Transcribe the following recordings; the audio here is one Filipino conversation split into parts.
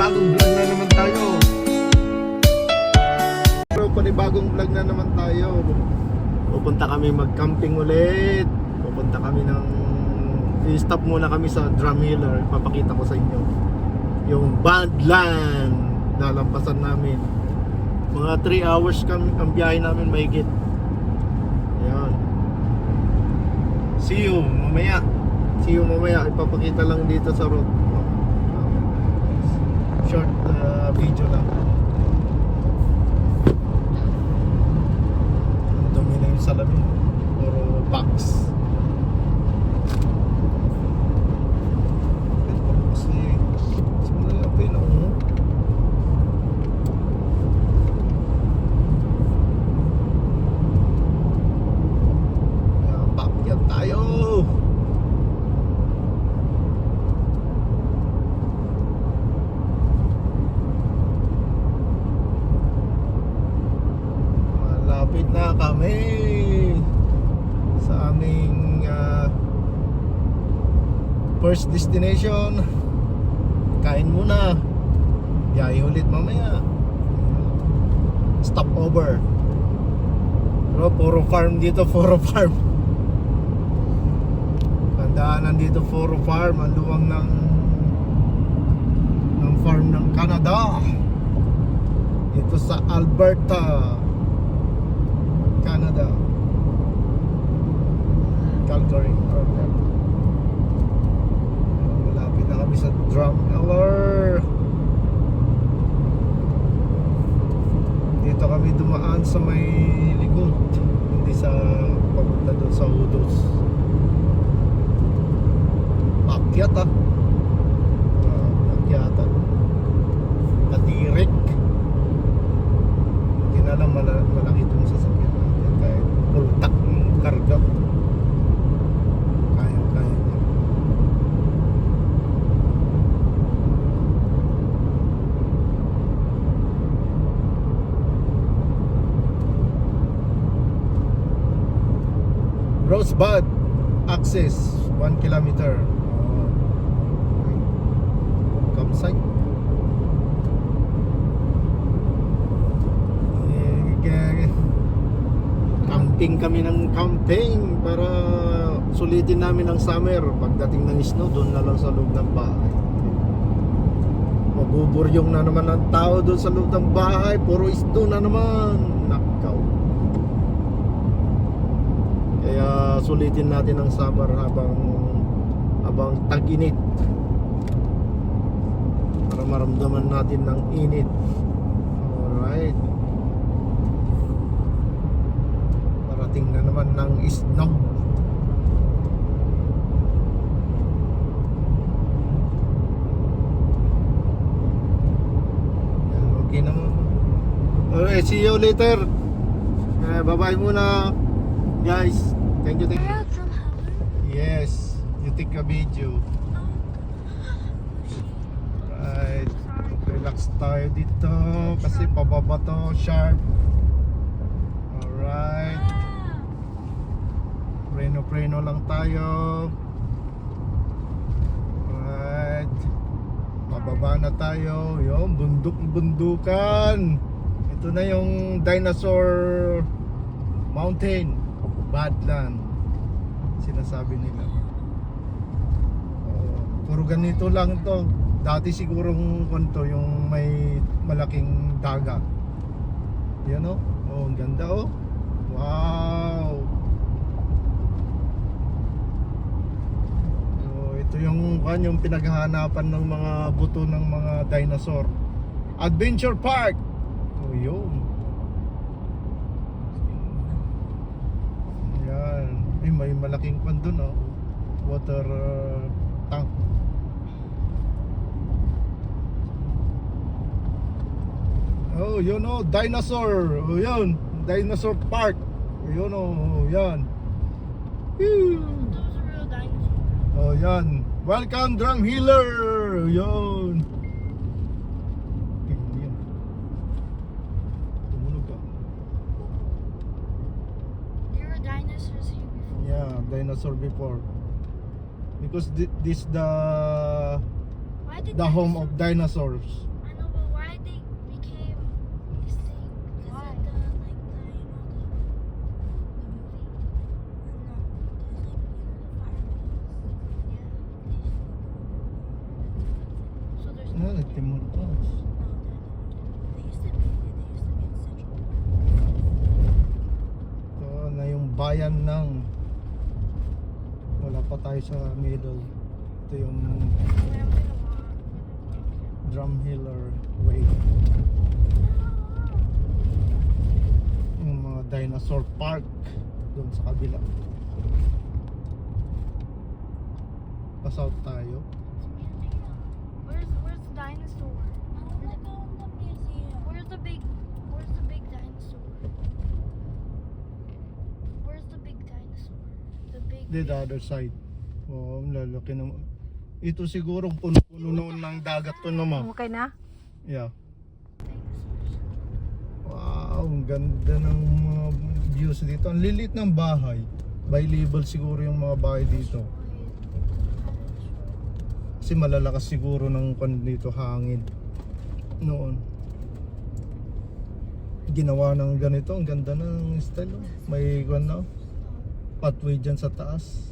panibagong vlog na naman tayo. Panibagong vlog na naman tayo. Pupunta kami mag-camping ulit. Pupunta kami ng i-stop muna kami sa Drumheller. Papakita ko sa inyo yung Badland. Lalampasan namin. Mga 3 hours kami ang biyahe namin mahigit. Ayan. See you mamaya. Ipapakita lang dito sa road. Short video lang. Ang dumi na yung salamin. Puro box. Kasi simula yung pino. Pakyat tayo. Malapit na kami sa aming first destination. Kain muna, biyahe ulit mamaya. Stop over. Pero puro farm dito, puro farm. Tandaan dito, puro farm. Ang luwang ng farm ng Canada. Ito sa Alberta, Canada, Calgary, Alberta. Malapit na kami sa Drumheller. Dito kami dumaan sa may likod, hindi sa papunta doon sa Udos. Pakyat pakyatan. Katirik. Hindi na lang malaki itong sasakyan natin kahit ultak ng karga. Kaya niya. Rosebud access 1 kilometer. Campsite. Camping kami ng camping para sulitin namin ang summer. Pagdating ng snow, doon na lang sa loob ng bahay. Mabuburyong na naman ang tao doon sa loob ng bahay. Puro snow na naman. Nakaw. Kaya sulitin natin ang summer habang tag-init, para maramdaman natin ng init. Alright. Parating na naman ng snow. Okay naman. Alright, see you later. Bye-bye muna, guys. Thank you. Yes, you take a video. Right. Relax tayo dito kasi pababa to, sharp. Alright. Preno lang tayo. Alright. Pababa na tayo. Yung bundukan. Ito na yung Dinosaur Mountain, Badland, sinasabi nila. Puro ganito lang to. Dati sigurong kanto yung may malaking dagat. Yan o. Oh, ang ganda o. Wow. So, ito yung pinaghahanapan ng mga buto ng mga dinosaur. Adventure Park. Oh, yun. Yan. May malaking pan dun o. Water tank. Oh, yun o, dinosaur. Oh, yun, Dinosaur Park. Yun o, yan. Those are real dinosaurs. Oh, yan. Welcome Drumheller. Yun. Tumunog ka. There were dinosaurs here before. Yeah, dinosaur before. Because this the Why did home of dinosaurs. Timor Falls. They used to be in Central. Ito na yung bayan ng wala pa tayo sa middle. Ito yung Where I'm gonna walk. Drumheller Way. Yung mga dinosaur park doon sa kabila. Pasouth tayo. Where's the dinosaur? I wanna go in the museum. Where's the big dinosaur? Where's the big dinosaur? The big The other side. Oh, lalaki naman. Ito siguro puno-puno noon ng dagat to naman. Okay na? Yeah. dinosaurs. Wow, ang ganda ng mga views dito. Ang lilit ng bahay. By level siguro yung mga bahay dito. Kasi malalakas siguro ng dito hangin noon. Ginawa ng ganito, ang ganda ng style. May pathway dyan sa taas.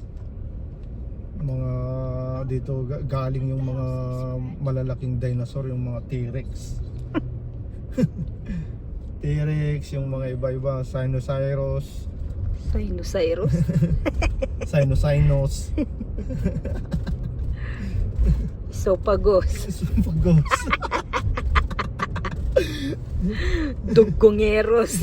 Mga dito galing yung mga malalaking dinosaur, yung mga T-Rex. T-Rex, yung mga iba-iba, Sinosauros, Sinosauros. Sinos, Isopagos. Pagos. Dugongeros.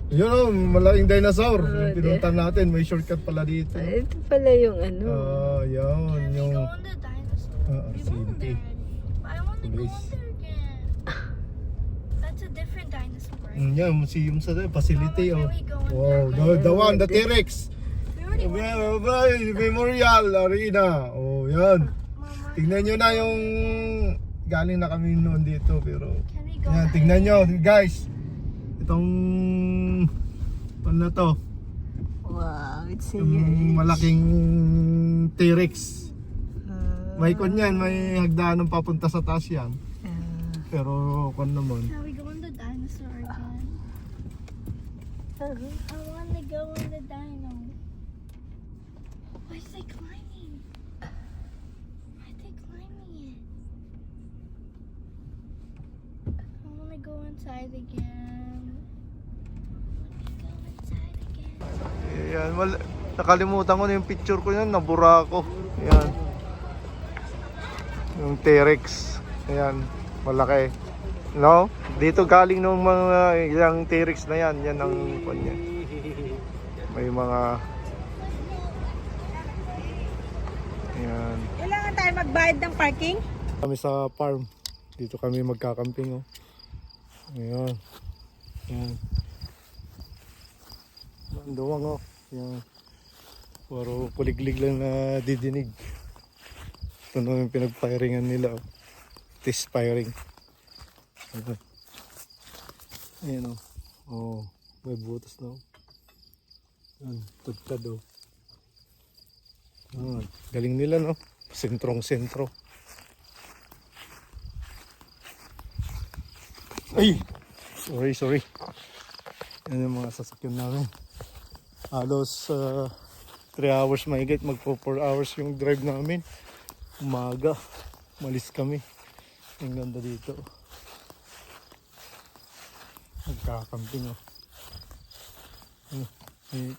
Yun o, malaking dinosaur. Oh, Yung pinunta natin, may shortcut pala dito. Ito pala yung ano. Yun, Can we yung go on the dinosaur? We went sige. there already. But I want to go Please. on there again. That's a different dinosaur, right? yan, museum sa facility. Mama, Oh. can we go on Wow, there? the one, the T-Rex. We already went. Memorial Arena. Oh, yan. Mama, Tingnan nyo na yung galing na kami noon dito pero can we go yan, there? tingnan nyo guys. Itong ano na to? Wow, it's a Yung malaking T-Rex. May kon yan, may hagdanan papunta sa taas yan. Pero kon naman. Can we go on the dinosaur again? I want to go on the dino. Why is they climbing? Why are they climbing it? I want to go inside again. Let me go inside again. Ayan, nakalimutan ko na yung picture ko yan, nabura ako. Ayan. Yung T-Rex. Ayan, malaki. No? Dito galing nung mga ilang T-Rex na yan. Yan ang kanya. May mga ayan. Kailangan tayo magbayad ng parking? Kami sa farm. Dito kami magkakamping. Oh. Ayan. Ayan. Ang duwang oh. Ayan. Puro kuliglig lang na didinig. Ito na yung pinag-firingan nila. Oh. Test firing. Ayan. Ayan oh. Oh. May butas na oh. Ayan. Tudkad oh. Ayan. Galing nila no. Sentrong-sentro. Ay! Sorry. Yan yung mga sasakyan namin. Halos 3 hours mahigit. Magpo 4 hours yung drive namin. Umaga. Malis kami. Ang ganda dito. Nagkakamping oh.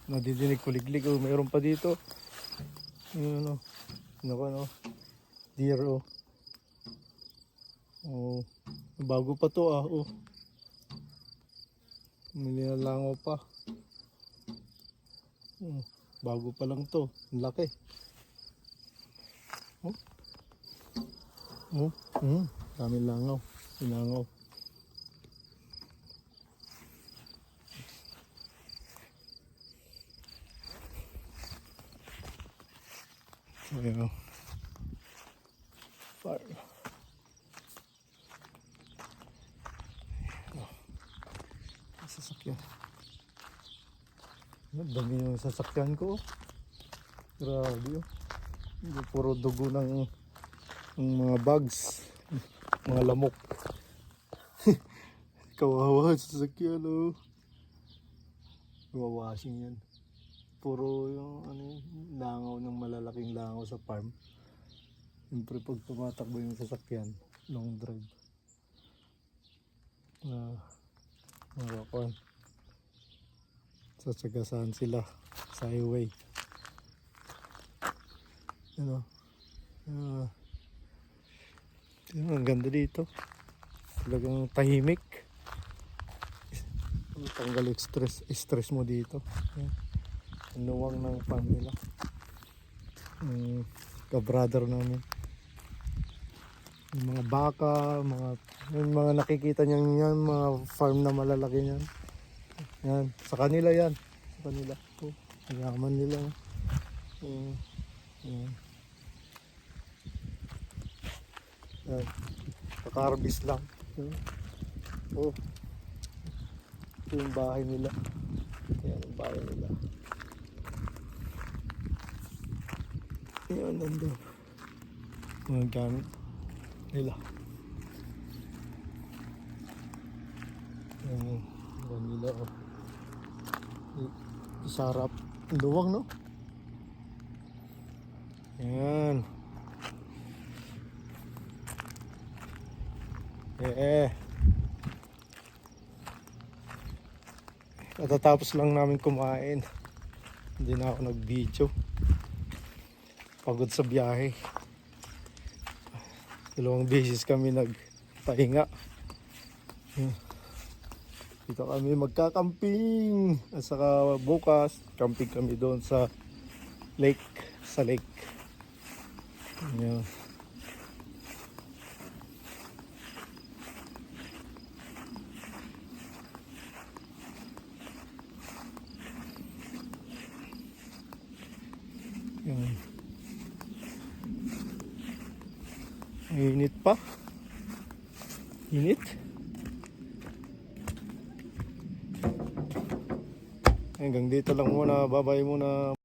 Nadidinig kuliglig oh. Mayroon pa dito. Yun oh. Ano deer oh. Oh. Bago pa to ah. Oh. May nilalangaw pa. Bago pa lang to. Ang laki. Oh. Dami langaw. Inangaw. Ayan. Fire. Sasakyan. Dami yung sasakyan ko. Grabe oh. Puro dugo ng mga bugs. Mga lamok. Kawawa sa sasakyan oh. Wawashing yan. puro yung ano, langaw ng malalaking langaw sa farm. Siyempre pag tumatakbo yung sasakyan, long drive. Marakuan. Sasagasaan sila sa highway. Ano? Ang ganda dito. Talagang tahimik. Tanggal stress mo dito. Ang luwang ng farm nila. Ka-brother namin. Yung mga baka, yung mga nakikita niyan yan, mga farm na malalaki niyan. Yan, sa kanila yan. Sa kanila. Oh, yaman nila. Yan. Kakarbis lang. Oh. Ito yung bahay nila. Yan ang bahay nila. Yan, nandun. Mga gamit nila. Yan, yan nila. Oh. Sarap. Luwang, no? Yan. Katatapos lang namin kumain. Hindi na ako nag-video. Pagod sa biyahe. 2 beses kami nagpahinga. Dito kami magkakamping. At saka bukas, camping kami doon sa lake. Sa lake. Yan. Init pa. Init. Hanggang dito lang muna. Bye-bye muna.